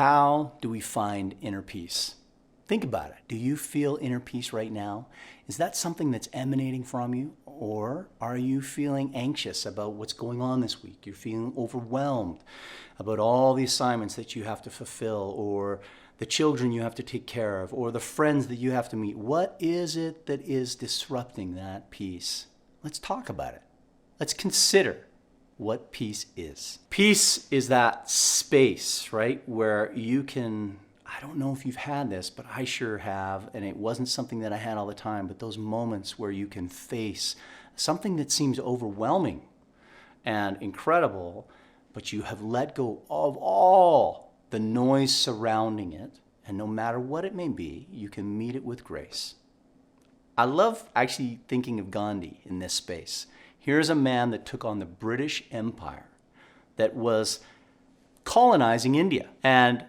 How do we find inner peace? Think about it. Do you feel inner peace right now? Is that something that's emanating from you? Or are you feeling anxious about what's going on this week? You're feeling overwhelmed about all the assignments that you have to fulfill, or the children you have to take care of, or the friends that you have to meet. What is it that is disrupting that peace? Let's talk about it. Let's consider what peace is. Peace is that space, right, where you can, I don't know if you've had this, but I sure have, and it wasn't something that I had all the time, but those moments where you can face something that seems overwhelming and incredible, but you have let go of all the noise surrounding it, and no matter what it may be, you can meet it with grace. I love actually thinking of Gandhi in this space. Here's a man that took on the British Empire that was colonizing India, and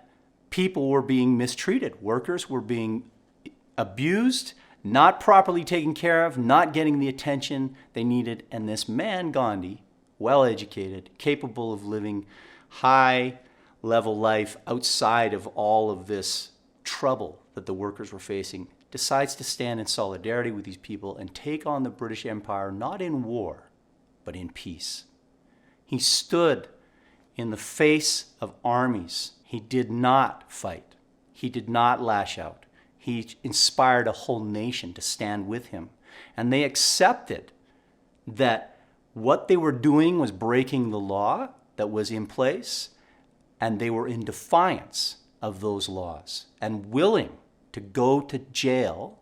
people were being mistreated. Workers were being abused, not properly taken care of, not getting the attention they needed. And this man, Gandhi, well-educated, capable of living high-level life outside of all of this trouble that the workers were facing, decides to stand in solidarity with these people and take on the British Empire, not in war, but in peace. He stood in the face of armies. He did not fight. He did not lash out. He inspired a whole nation to stand with him. And they accepted that what they were doing was breaking the law that was in place, and they were in defiance of those laws and willing to go to jail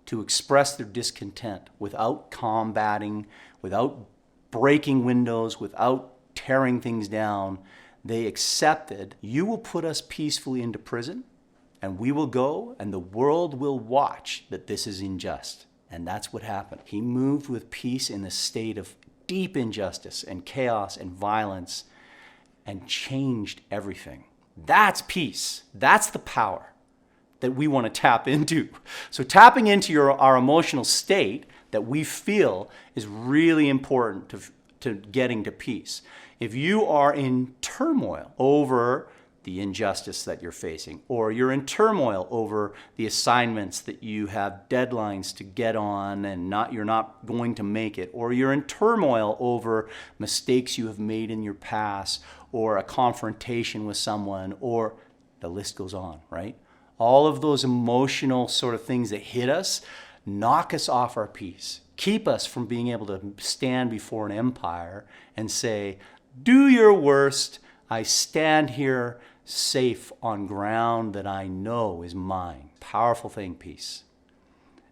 to express their discontent without combating, without breaking windows, without tearing things down. They accepted, you will put us peacefully into prison, and we will go, and the world will watch that this is unjust. And that's what happened. He moved with peace in a state of deep injustice and chaos and violence, and changed everything. That's peace. That's the power that we want to tap into. So tapping into our emotional state that we feel is really important to getting to peace. If you are in turmoil over the injustice that you're facing, or you're in turmoil over the assignments that you have deadlines to get on and you're not going to make it, or you're in turmoil over mistakes you have made in your past, or a confrontation with someone, or the list goes on, right? All of those emotional sort of things that hit us knock us off our peace, keep us from being able to stand before an empire and say, do your worst, I stand here safe on ground that I know is mine. Powerful thing, peace.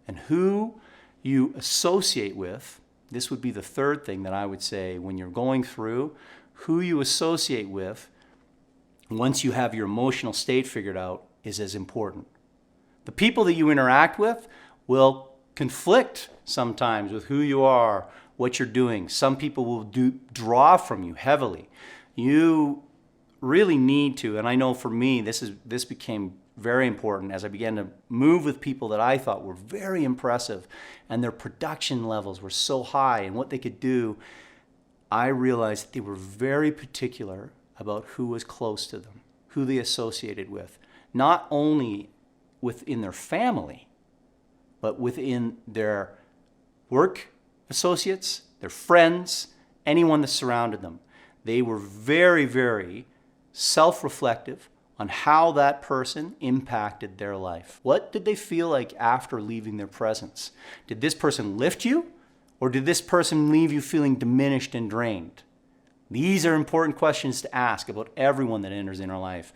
And who you associate with, this would be the third thing that I would say when you're going through, who you associate with once you have your emotional state figured out is as important. The people that you interact with will conflict sometimes with who you are, what you're doing. Some people will draw from you heavily. You really need to, and I know for me, this became very important as I began to move with people that I thought were very impressive, and their production levels were so high and what they could do. I realized that they were very particular about who was close to them, who they associated with, not only within their family, but within their work associates, their friends, anyone that surrounded them. They were very, very self-reflective on how that person impacted their life. What did they feel like after leaving their presence? Did this person lift you, or did this person leave you feeling diminished and drained? These are important questions to ask about everyone that enters in our life.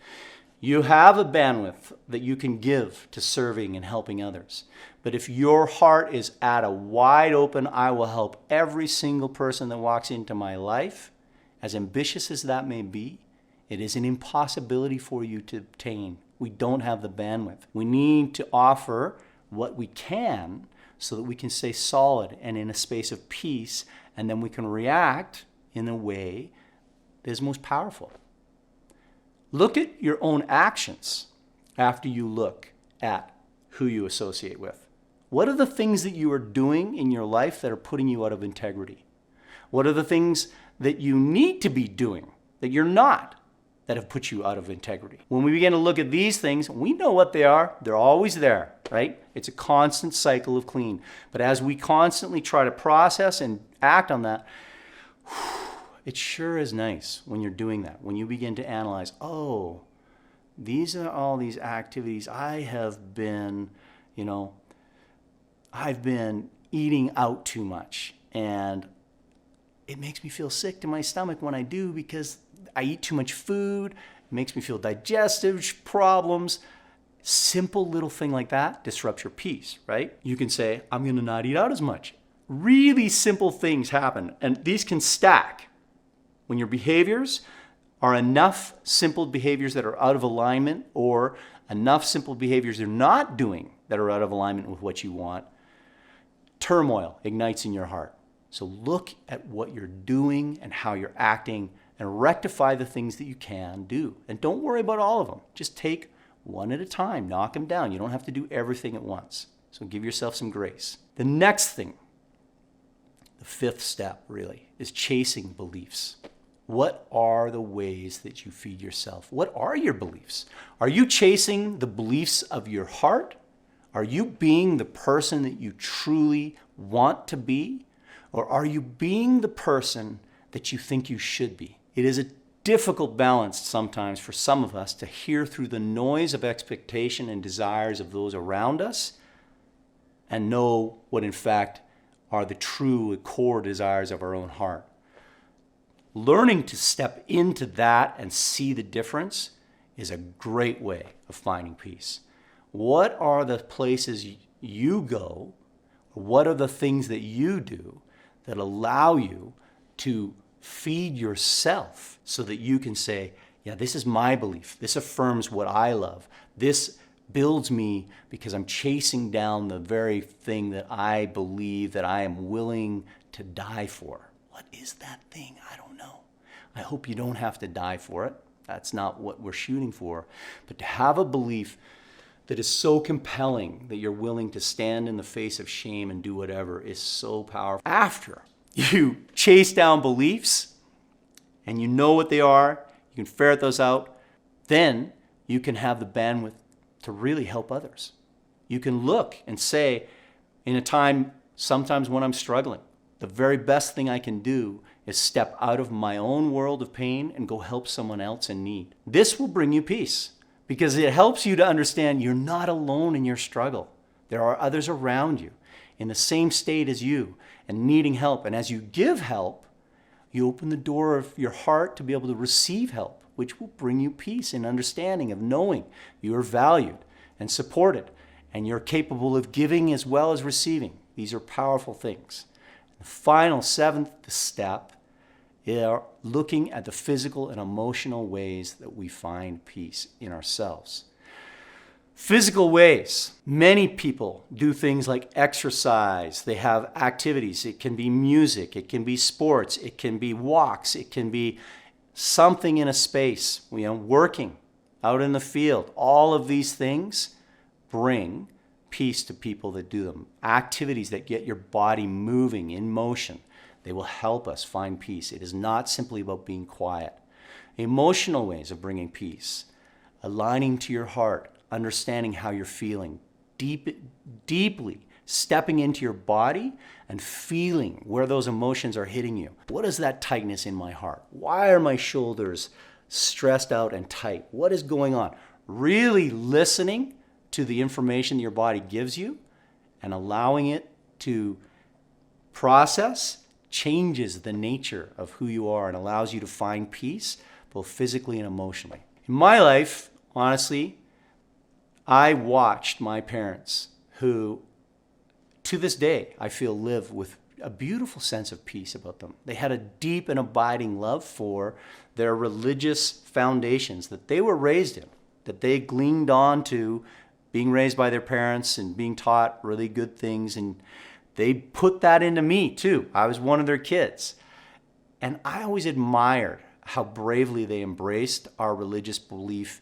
You have a bandwidth that you can give to serving and helping others. But if your heart is at a wide open, I will help every single person that walks into my life, as ambitious as that may be, it is an impossibility for you to obtain. We don't have the bandwidth. We need to offer what we can so that we can stay solid and in a space of peace, and then we can react in a way that is most powerful. Look at your own actions after you look at who you associate with. What are the things that you are doing in your life that are putting you out of integrity? What are the things that you need to be doing that you're not, that have put you out of integrity. When we begin to look at these things, we know what they are. They're always there, right? It's a constant cycle of clean. But as we constantly try to process and act on that, it sure is nice when you're doing that, when you begin to analyze, oh, these are all these activities I have been, I've been eating out too much, and it makes me feel sick to my stomach when I do because I eat too much food. It makes me feel digestive problems. Simple little thing like that disrupts your peace, right? You can say, I'm going to not eat out as much. Really simple things happen, and these can stack. When your behaviors are enough simple behaviors that are out of alignment, or enough simple behaviors you're not doing that are out of alignment with what you want, turmoil ignites in your heart. So look at what you're doing and how you're acting and rectify the things that you can do. And don't worry about all of them. Just take one at a time, knock them down. You don't have to do everything at once. So give yourself some grace. The next thing, the fifth step really, is chasing beliefs. What are the ways that you feed yourself? What are your beliefs? Are you chasing the beliefs of your heart? Are you being the person that you truly want to be? Or are you being the person that you think you should be? It is a difficult balance sometimes for some of us to hear through the noise of expectation and desires of those around us and know what in fact are the true core desires of our own heart. Learning to step into that and see the difference is a great way of finding peace. What are the places you go? What are the things that you do that allow you to feed yourself so that you can say, yeah, this is my belief. This affirms what I love. This builds me because I'm chasing down the very thing that I believe that I am willing to die for. What is that thing? I don't know. I hope you don't have to die for it. That's not what we're shooting for. But to have a belief that is so compelling that you're willing to stand in the face of shame and do whatever is so powerful. After you chase down beliefs and you know what they are, you can ferret those out, then you can have the bandwidth to really help others. You can look and say, in a time sometimes when I'm struggling, the very best thing I can do is step out of my own world of pain and go help someone else in need. This will bring you peace because it helps you to understand you're not alone in your struggle. There are others around you in the same state as you and needing help. And as you give help, you open the door of your heart to be able to receive help, which will bring you peace and understanding of knowing you are valued and supported and you're capable of giving as well as receiving. These are powerful things. The final seventh step is looking at the physical and emotional ways that we find peace in ourselves. Physical ways. Many people do things like exercise. They have activities. It can be music. It can be sports. It can be walks. It can be something in a space, working out in the field. All of these things bring peace to people that do them. Activities that get your body moving, in motion. They will help us find peace. It is not simply about being quiet. Emotional ways of bringing peace. Aligning to your heart, understanding how you're feeling, deeply stepping into your body and feeling where those emotions are hitting you. What is that tightness in my heart? Why are my shoulders stressed out and tight? What is going on? Really listening to the information your body gives you and allowing it to process changes the nature of who you are and allows you to find peace both physically and emotionally. In my life, honestly, I watched my parents who, to this day, I feel live with a beautiful sense of peace about them. They had a deep and abiding love for their religious foundations that they were raised in, that they gleaned on to being raised by their parents and being taught really good things. And they put that into me too. I was one of their kids. And I always admired how bravely they embraced our religious belief,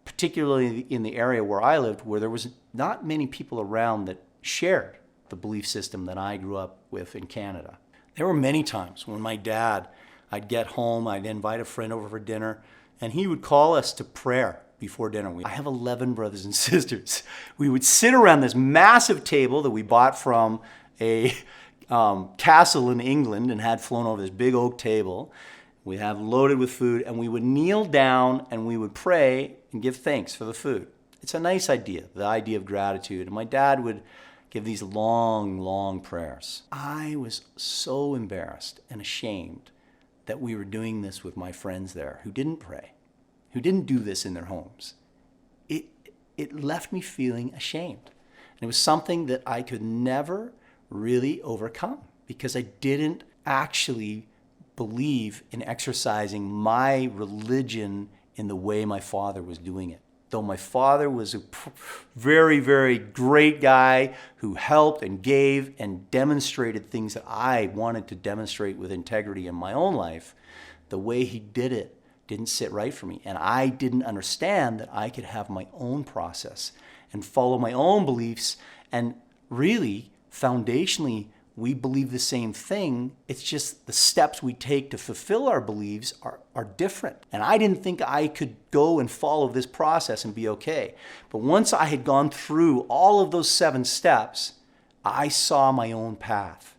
particularly in the area where I lived, where there was not many people around that shared the belief system that I grew up with in Canada. There were many times when my dad, I'd get home, I'd invite a friend over for dinner, and he would call us to prayer before dinner. I have 11 brothers and sisters. We would sit around this massive table that we bought from a castle in England and had flown over this big oak table. We have loaded with food, and we would kneel down and we would pray and give thanks for the food. It's a nice idea, the idea of gratitude. And my dad would give these long, long prayers. I was so embarrassed and ashamed that we were doing this with my friends there who didn't pray, who didn't do this in their homes. It left me feeling ashamed. And it was something that I could never really overcome because I didn't actually believe in exercising my religion in the way my father was doing it. Though my father was a very, very great guy who helped and gave and demonstrated things that I wanted to demonstrate with integrity in my own life, the way he did it didn't sit right for me. And I didn't understand that I could have my own process and follow my own beliefs. And really, foundationally, we believe the same thing. It's just the steps we take to fulfill our beliefs are different. And I didn't think I could go and follow this process and be okay. But once I had gone through all of those 7 steps, I saw my own path.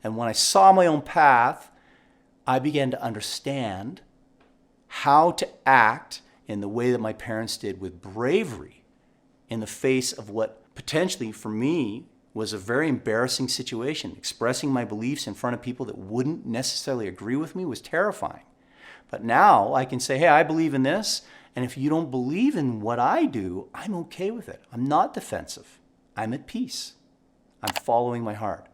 And when I saw my own path, I began to understand how to act in the way that my parents did, with bravery in the face of what potentially for me was a very embarrassing situation. Expressing my beliefs in front of people that wouldn't necessarily agree with me was terrifying. But now I can say, hey, I believe in this, and if you don't believe in what I do, I'm okay with it. I'm not defensive. I'm at peace. I'm following my heart.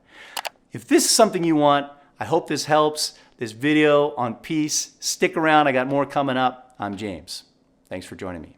If this is something you want, I hope this helps. This video on peace. Stick around. I got more coming up. I'm James. Thanks for joining me.